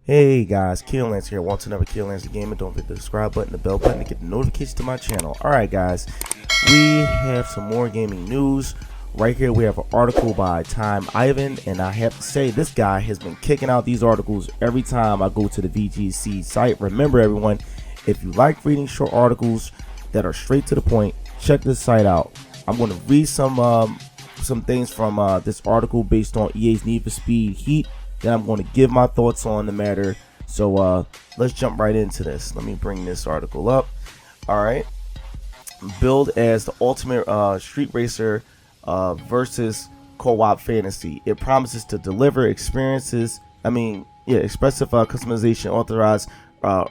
Hey guys, Killance here. Want to another Killance the Gamer? Don't forget the subscribe button, the bell button to get the notifications to my channel. Alright guys, we have some more gaming news. Right here we have an article by Time Ivan, and I have to say this guy has been kicking out these articles every time I go to the VGC site. Remember everyone, if you like reading short articles that are straight to the point, check this site out. I'm going to read some things from this article based on EA's Need for Speed Heat. Then I'm going to give my thoughts on the matter. So let's jump right into this. Let me bring this article up. All right. Billed as the ultimate street racer versus co-op fantasy, it promises to deliver expressive customization, authorized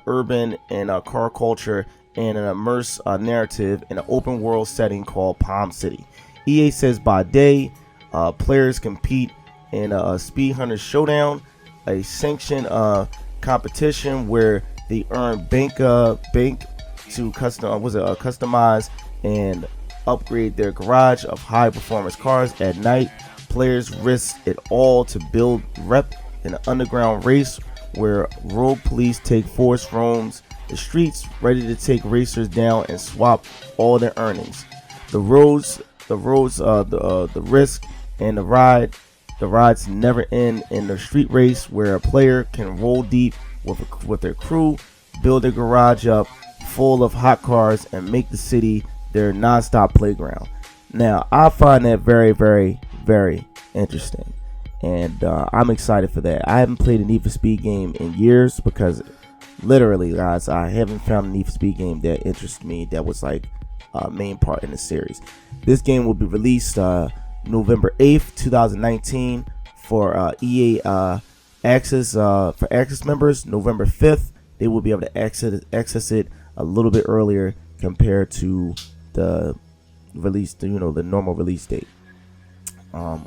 urban and car culture, and an immersive narrative in an open world setting called Palm City. EA says by day, players compete in a Speed Hunter Showdown, a sanctioned competition where they earn bank to customize and upgrade their garage of high performance cars. At night, players risk it all to build rep in an underground race where rogue police take force roams the streets, ready to take racers down and swap all their earnings. The risk and the rides never end in the street race where a player can roll deep with their crew, build their garage up full of hot cars, and make the city their non-stop playground. Now, I find that very, very, very interesting, and I'm excited for that. I haven't played a Need for Speed game in years because, literally, guys, I haven't found a Need for Speed game that interests me that was like a main part in the series. This game will be released November 8th, 2019 for EA Access for Access members. November 5th, they will be able to access it a little bit earlier compared to the release, the normal release date.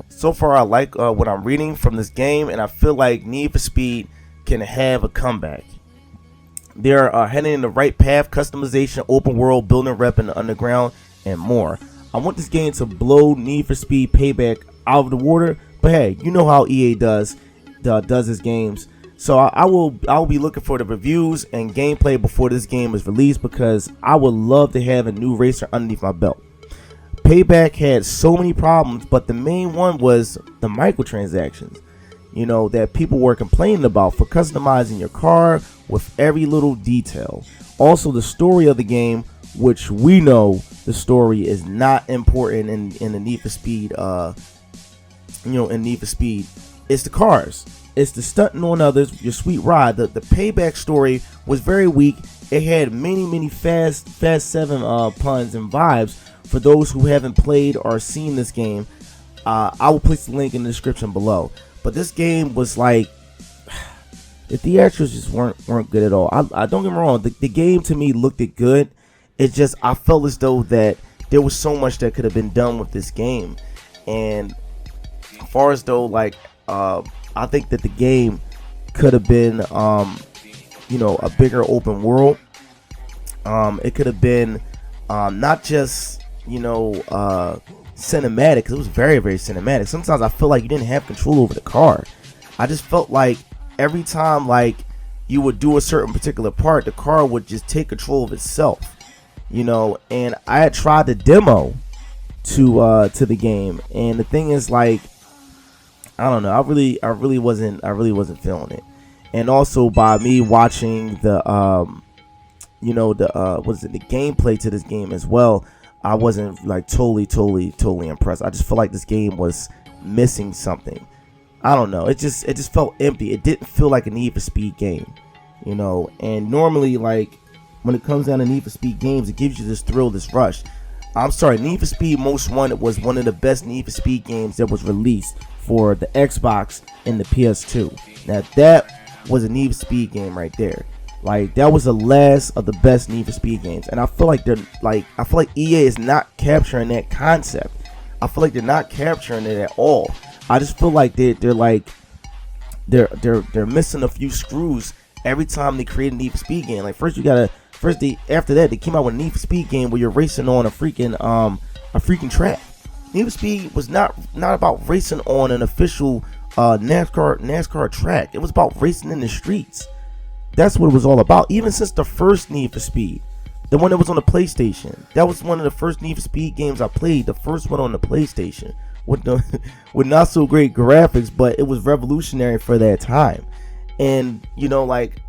So far, I like what I'm reading from this game, and I feel like Need for Speed can have a comeback. They're heading in the right path: customization, open world, building rep in the underground, and more. I want this game to blow Need for Speed Payback out of the water, but hey, you know how EA does his games. So I will be looking for the reviews and gameplay before this game is released, because I would love to have a new racer underneath my belt. Payback had so many problems, but the main one was the microtransactions, that people were complaining about for customizing your car with every little detail. Also, the story of the game, which we know the story is not important in the Need for Speed, in Need for Speed. It's the cars. It's the stunting on others, your sweet ride. The Payback story was very weak. It had many Fast 7 puns and vibes. For those who haven't played or seen this game, I will place the link in the description below. But this game was like, the theatrics just weren't good at all. I don't get me wrong. The game to me looked good. It's just I felt as though that there was so much that could have been done with this game. And as far as though, like, I think that the game could have been a bigger open world. It could have been not just cinematic, because it was very, very cinematic. Sometimes I feel like you didn't have control over the car. I just felt like every time you would do a certain particular part, the car would just take control of itself. And I had tried the demo to the game, and the thing is, like, I don't know, I really wasn't feeling it. And also, by me watching the the gameplay to this game as well, I wasn't like totally impressed. I just feel like this game was missing something. I don't know, it just felt empty. It didn't feel like a Need for Speed game, and normally, like, when it comes down to Need for Speed games, it gives you this thrill, this rush. I'm sorry, Need for Speed Most Wanted was one of the best Need for Speed games that was released for the Xbox and the PS2. Now that was a Need for Speed game right there. Like, that was the last of the best Need for Speed games, and I feel like EA is not capturing that concept. I feel like they're not capturing it at all. I just feel like they're missing a few screws every time they create a Need for Speed game. Like, after that, they came out with a Need for Speed game where you're racing on a freaking track. Need for Speed was not about racing on an official NASCAR track. It was about racing in the streets. That's what it was all about. Even since the first Need for Speed, the one that was on the PlayStation, that was one of the first Need for Speed games I played. The first one on the PlayStation with with not so great graphics, but it was revolutionary for that time. And you know, like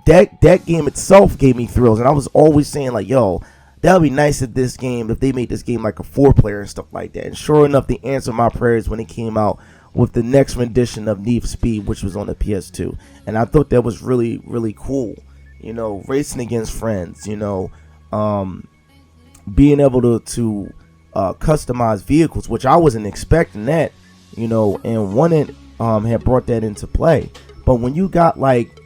that game itself gave me thrills, and I was always saying like, yo, that would be nice if they made this game like a 4-player and stuff like that. And sure enough, they answered my prayers when it came out with the next rendition of Need for Speed, which was on the PS2. And I thought that was really, really cool. You know, racing against friends, you know, being able to customize vehicles, which I wasn't expecting that, you know, and one had brought that into play. But when you got like,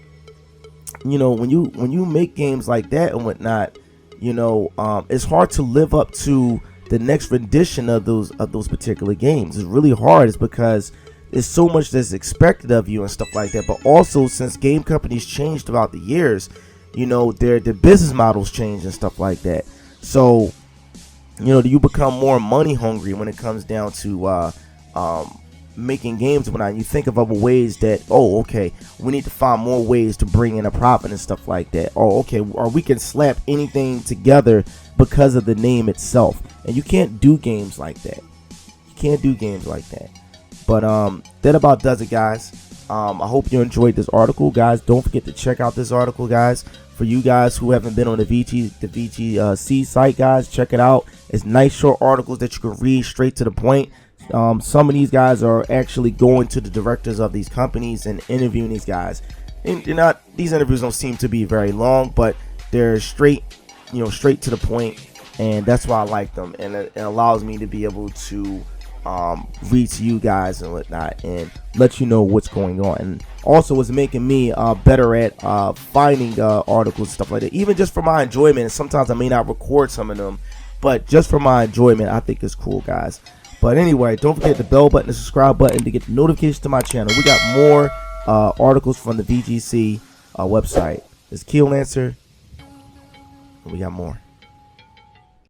you know, when you make games like that and whatnot, you know, it's hard to live up to the next rendition of those particular games. It's really hard. It's because there's so much that's expected of you and stuff like that. But also, since game companies changed throughout the years, you know, their business models change and stuff like that. So, you know, you become more money hungry when it comes down to making games. When you think of other ways that, oh, okay, we need to find more ways to bring in a profit and stuff like that. Oh, okay, or we can slap anything together because of the name itself. And you can't do games like that. You can't do games like that. But that about does it, guys. I hope you enjoyed this article, guys. Don't forget to check out this article, guys. For you guys who haven't been on the VGC site, guys, check it out. It's nice short articles that you can read straight to the point. Some of these guys are actually going to the directors of these companies and interviewing these guys. And these interviews don't seem to be very long, but they're straight to the point, and that's why I like them. And it allows me to be able to read to you guys and whatnot and let you know what's going on. And also it's making me better at finding articles and stuff like that, even just for my enjoyment. And sometimes I may not record some of them, but just for my enjoyment, I think it's cool, guys. But anyway, don't forget the bell button, the subscribe button to get the notifications to my channel. We got more articles from the VGC website. It's Keel Lancer, and we got more.